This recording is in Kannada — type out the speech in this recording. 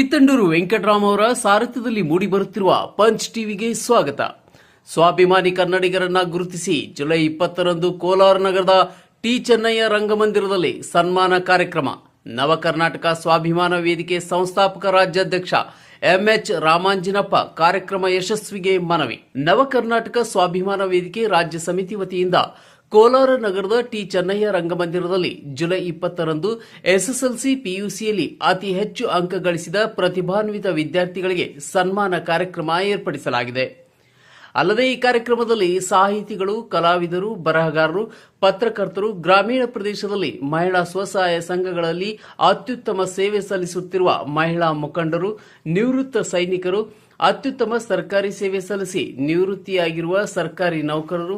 ತೀತಂಡೂರು ವೆಂಕಟರಾಮ್ ಅವರ ಸಾರಥ್ಯದಲ್ಲಿ ಮೂಡಿಬರುತ್ತಿರುವ ಪಂಚ್ ಟಿವಿಗೆ ಸ್ವಾಗತ. ಸ್ವಾಭಿಮಾನಿ ಕನ್ನಡಿಗರನ್ನ ಗುರುತಿಸಿ ಜುಲೈ 20ರಂದು ಕೋಲಾರ ನಗರದ ಟಿ ಚೆನ್ನಯ್ಯ ರಂಗಮಂದಿರದಲ್ಲಿ ಸನ್ಮಾನ ಕಾರ್ಯಕ್ರಮ. ನವ ಕರ್ನಾಟಕ ಸ್ವಾಭಿಮಾನ ವೇದಿಕೆ ಸಂಸ್ಥಾಪಕ ರಾಜ್ಯಾಧ್ಯಕ್ಷ ಎಂಎಚ್ ರಾಮಾಂಜಿನಪ್ಪ ಕಾರ್ಯಕ್ರಮ ಯಶಸ್ವಿಗೆ ಮನವಿ. ನವ ಕರ್ನಾಟಕ ಸ್ವಾಭಿಮಾನ ವೇದಿಕೆ ರಾಜ್ಯ ಸಮಿತಿ ವತಿಯಿಂದ ಕೋಲಾರ ನಗರದ ಟಿ ಚೆನ್ನಯ್ಯ ರಂಗಮಂದಿರದಲ್ಲಿ ಜುಲೈ 20ರಂದು ಎಸ್ಎಸ್ಎಲ್ಸಿ ಪಿಯುಸಿಯಲ್ಲಿ ಅತಿ ಹೆಚ್ಚು ಅಂಕ ಗಳಿಸಿದ ಪ್ರತಿಭಾನ್ವಿತ ವಿದ್ಯಾರ್ಥಿಗಳಿಗೆ ಸನ್ಮಾನ ಕಾರ್ಯಕ್ರಮ ಏರ್ಪಡಿಸಲಾಗಿದೆ. ಅಲ್ಲದೆ ಈ ಕಾರ್ಯಕ್ರಮದಲ್ಲಿ ಸಾಹಿತಿಗಳು, ಕಲಾವಿದರು, ಬರಹಗಾರರು, ಪತ್ರಕರ್ತರು, ಗ್ರಾಮೀಣ ಪ್ರದೇಶದಲ್ಲಿ ಮಹಿಳಾ ಸ್ವಸಹಾಯ ಸಂಘಗಳಲ್ಲಿ ಅತ್ಯುತ್ತಮ ಸೇವೆ ಸಲ್ಲಿಸುತ್ತಿರುವ ಮಹಿಳಾ ಮುಖಂಡರು, ನಿವೃತ್ತ ಸೈನಿಕರು, ಅತ್ಯುತ್ತಮ ಸರ್ಕಾರಿ ಸೇವೆ ಸಲ್ಲಿಸಿ ನಿವೃತ್ತಿಯಾಗಿರುವ ಸರ್ಕಾರಿ ನೌಕರರು